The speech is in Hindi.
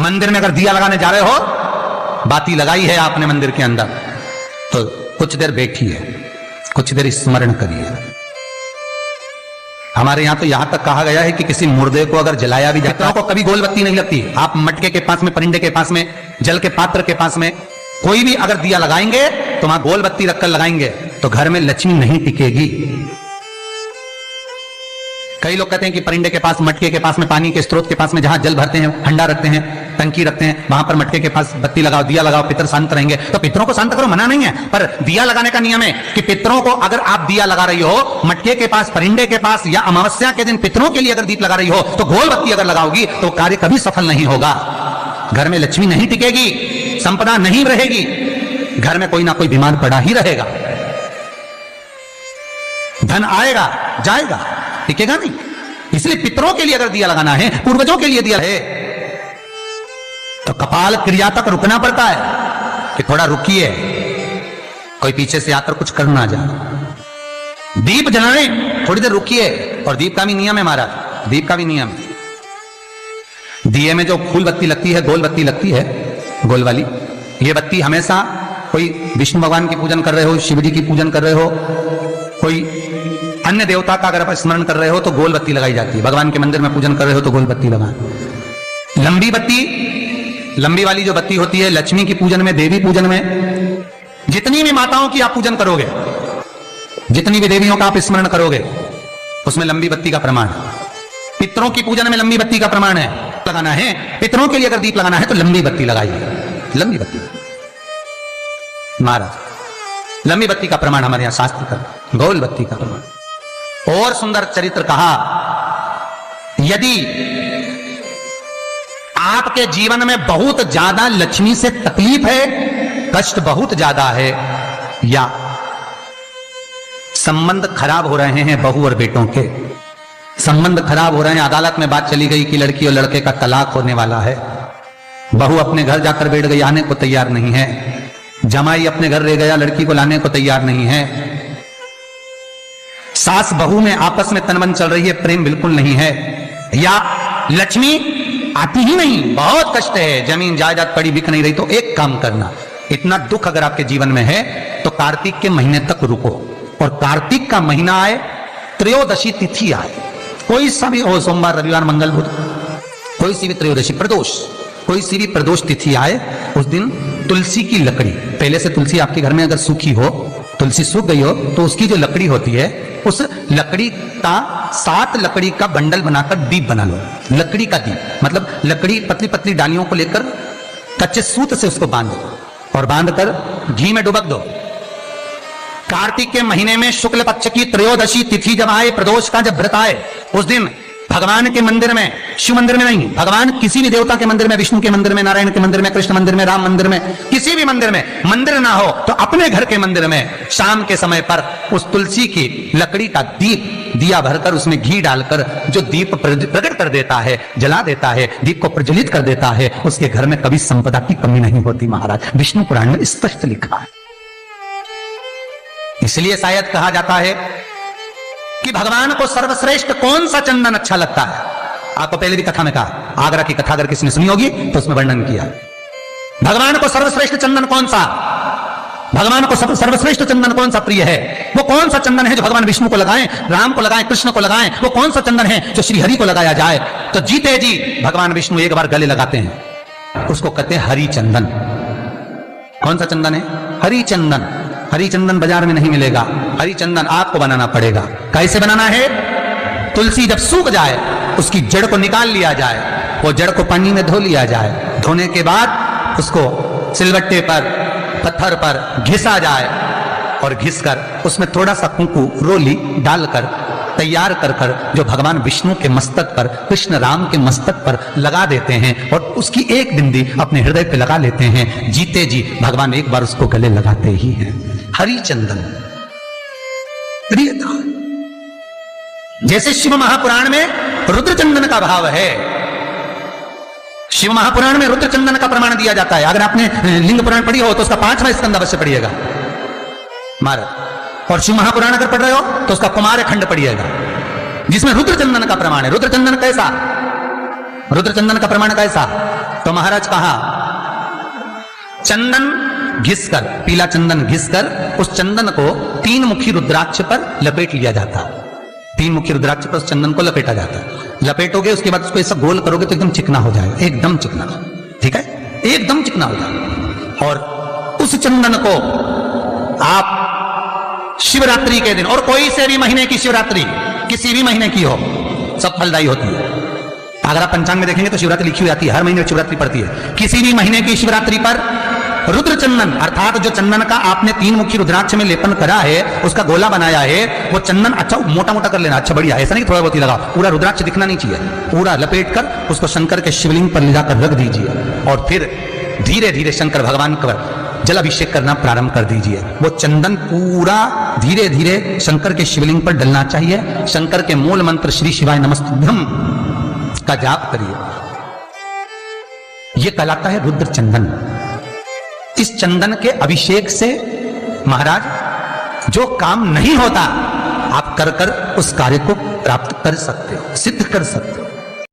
मंदिर में अगर दिया लगाने जा रहे हो, बाती लगाई है आपने मंदिर के अंदर, तो कुछ देर बैठिए, कुछ देर स्मरण करिए। हमारे यहां तो यहां तक कहा गया है कि किसी मुर्दे को अगर जलाया भी जाता है तो कभी गोल बत्ती नहीं लगती। आप मटके के पास में, परिंदे के पास में, जल के पात्र के पास में कोई भी अगर दिया लगाएंगे तो वहां गोल बत्ती रखकर लगाएंगे तो घर में लक्ष्मी नहीं टिकेगी। कई लोग कहते हैं कि परिंदे के पास, मटके के पास में, पानी के स्रोत के पास में जहां जल भरते हैं, हंडा रखते हैं, टंकी रखते हैं, वहां पर मटके के पास बत्ती लगाओ, दिया लगाओ, पितर शांत रहेंगे। तो पितरों को शांत करो, मना नहीं है, पर दिया लगाने का नियम है कि पितरों को अगर आप दिया लगा रही हो मटके के पास, परिंदे के पास, या अमावस्या के दिन पितरों के लिए अगर दीप लगा रही हो तो गोल बत्ती अगर लगाओगी तो कार्य कभी सफल नहीं होगा। घर में लक्ष्मी नहीं टिकेगी, संपदा नहीं रहेगी, घर में कोई ना कोई बीमार पड़ा ही रहेगा, धन आएगा जाएगा, टिकेगा नहीं। इसलिए पितरों के लिए अगर दिया लगाना है, पूर्वजों के लिए दिया है, तो कपाल क्रिया तक रुकना पड़ता है कि थोड़ा रुकिए, कोई पीछे से आकर कुछ कर ना जाए। दीप जलाने थोड़ी देर रुकिए। और दीप का भी नियम है महाराज, दीप का भी नियम है। दिए में जो फूल बत्ती लगती है, गोल बत्ती लगती है, गोल वाली, ये बत्ती हमेशा कोई विष्णु भगवान की पूजन कर रहे हो, शिव जी की पूजन कर रहे हो, कोई अन्य देवता का अगर आप स्मरण कर रहे हो तो गोल बत्ती लगाई जाती है। भगवान के मंदिर में पूजन कर रहे हो तो गोल बत्ती लगाएं। लंबी बत्ती, लंबी वाली जो बत्ती होती है लक्ष्मी की पूजन में, देवी पूजन में, जितनी भी माताओं की आप पूजन करोगे, जितनी भी देवियों का आप स्मरण करोगे, उसमें लंबी बत्ती का प्रमाण है। पितरों की पूजन में लंबी बत्ती का प्रमाण है। लगाना है पितरों के लिए अगर दीप लगाना है तो लंबी बत्ती लगाइए, लंबी बत्ती। महाराज लंबी बत्ती का प्रमाण हमारे यहां शास्त्र का, गोल बत्ती का प्रमाण। और सुंदर चरित्र कहा, यदि आपके जीवन में बहुत ज्यादा लक्ष्मी से तकलीफ है, कष्ट बहुत ज्यादा है, या संबंध खराब हो रहे हैं, बहू और बेटों के संबंध खराब हो रहे हैं, अदालत में बात चली गई कि लड़की और लड़के का तलाक होने वाला है, बहू अपने घर जाकर बैठ गई, आने को तैयार नहीं है, जमाई अपने घर रह गया, लड़की को लाने को तैयार नहीं है, सास बहू में आपस में तनमन चल रही है, प्रेम बिल्कुल नहीं है, या लक्ष्मी आती ही नहीं, बहुत कष्ट है, जमीन जायदाद पड़ी बिक नहीं रही, तो एक काम करना, इतना दुख अगर आपके जीवन में है तो कार्तिक के महीने तक रुको, और कार्तिक का महीना आए, त्रयोदशी तिथि आए, कोई सा भी हो, सोमवार, रविवार, मंगल, बुध, कोई सी भी त्रयोदशी, प्रदोष, कोई सी भी प्रदोष तिथि आए, उस दिन तुलसी की लकड़ी, पहले से तुलसी आपके घर में अगर सूखी हो, तुलसी सूख गई हो तो उसकी जो लकड़ी होती है, उस लकड़ी का 7 लकड़ी का बंडल बनाकर दीप बना लो। लकड़ी का दीप मतलब लकड़ी पतली पतली डालियों को लेकर कच्चे सूत से उसको बांध दो और बांधकर घी में डुबक दो। कार्तिक के महीने में शुक्ल पक्ष की त्रयोदशी तिथि जब आए, प्रदोष का जब व्रत आए, उस दिन भगवान के मंदिर में, शिव मंदिर में नहीं, भगवान किसी भी देवता के मंदिर में, विष्णु के मंदिर में, नारायण के मंदिर में, कृष्ण मंदिर में, राम मंदिर में, किसी भी मंदिर में, मंदिर ना हो तो अपने घर के मंदिर में शाम के समय पर उस तुलसी की लकड़ी का दीप, दिया भरकर उसमें घी डालकर जो दीप प्रकट कर देता है, जला देता है, दीप को प्रज्वलित कर देता है, उसके घर में कभी संपदा की कमी नहीं होती महाराज। विष्णु पुराण में स्पष्ट लिखा है। इसलिए शायद कहा जाता है कि भगवान को सर्वश्रेष्ठ कौन सा चंदन अच्छा लगता है। आपको पहले भी कथा में कहा, आगरा की कथा अगर किसी ने सुनी होगी तो उसमें वर्णन किया, भगवान को सर्वश्रेष्ठ चंदन कौन सा, भगवान को सर्वश्रेष्ठ चंदन कौन सा प्रिय है, वो कौन सा चंदन है जो भगवान विष्णु को लगाएं, राम को लगाएं, कृष्ण को लगाएं, वो कौन सा चंदन है जो श्री हरि को लगाया जाए। तो जीते जी भगवान विष्णु एक बार गले लगाते हैं, उसको कहते हैं हरि चंदन। कौन सा चंदन है? हरि चंदन। हरि चंदन बाजार में नहीं मिलेगा, हरि चंदन आपको बनाना पड़ेगा। कैसे बनाना है? तुलसी जब सूख जाए उसकी जड़ को निकाल लिया जाए, वो जड़ को पानी में धो लिया जाए, धोने के बाद उसको सिलबट्टे पर, पत्थर पर घिसा जाए और घिसकर उसमें थोड़ा सा कुंकू, रोली डालकर तैयार कर कर जो भगवान विष्णु के मस्तक पर, कृष्ण राम के मस्तक पर लगा देते हैं और उसकी एक बिंदी अपने हृदय पे लगा लेते हैं। जीते जी भगवान एक बार उसको गले लगाते ही हैं। हरि चंदन प्रियता। जैसे शिव महापुराण में रुद्र चंदन का भाव है, शिव महापुराण में रुद्र चंदन का प्रमाण दिया जाता है। अगर आपने लिंग पुराण पढ़ी हो तो उसका 5वां स्कंद अवश्य पढ़िएगा महाराज, और शिव महापुराण अगर पढ़ रहे हो तो उसका कुमार खंड पढ़िएगा जिसमें रुद्र चंदन का प्रमाण है। रुद्र चंदन कैसा? रुद्र चंदन का प्रमाण कैसा? तो महाराज कहा चंदन घिसकर, पीला चंदन घिसकर उस चंदन को 3 मुखी रुद्राक्ष पर लपेट लिया जाता। 3 मुखी रुद्राक्ष पर उस चंदन को लपेटा जाता। लपेटोगे उसके बाद उसको ऐसा गोल करोगे तो एकदम चिकना हो जाएगा, एकदम चिकना, ठीक है, एकदम चिकना हो जाएगा। और उस चंदन को आप शिवरात्रि के दिन, और कोई से भी महीने की शिवरात्रि, किसी भी महीने की हो, सब फलदायी होती है। अगर आप पंचांग में देखेंगे तो शिवरात्रि लिखी हुई आती है, हर महीने शिवरात्रि पड़ती है। किसी भी महीने की शिवरात्रि पर रुद्र चंदन अर्थात जो चंदन का आपने 3 मुखी रुद्राक्ष में लेपन करा है, उसका गोला बनाया है, वो चंदन अच्छा मोटा मोटा कर लेना, अच्छा बढ़िया, ऐसा नहीं थोड़ा बहुत ही लगा, पूरा रुद्राक्ष दिखना नहीं चाहिए, पूरा लपेट कर उसको शंकर के शिवलिंग पर ले जाकर रख दीजिए और फिर धीरे धीरे शंकर भगवान का जल अभिषेक करना प्रारंभ कर दीजिए। वो चंदन पूरा धीरे धीरे शंकर के शिवलिंग पर डलना चाहिए। शंकर के मूल मंत्र श्री शिवाय नमस्तुभ्यं का जाप करिए। यह कहलाता है रुद्र चंदन। इस चंदन के अभिषेक से महाराज जो काम नहीं होता आप कर कर उस कार्य को प्राप्त कर सकते हो, सिद्ध कर सकते हो।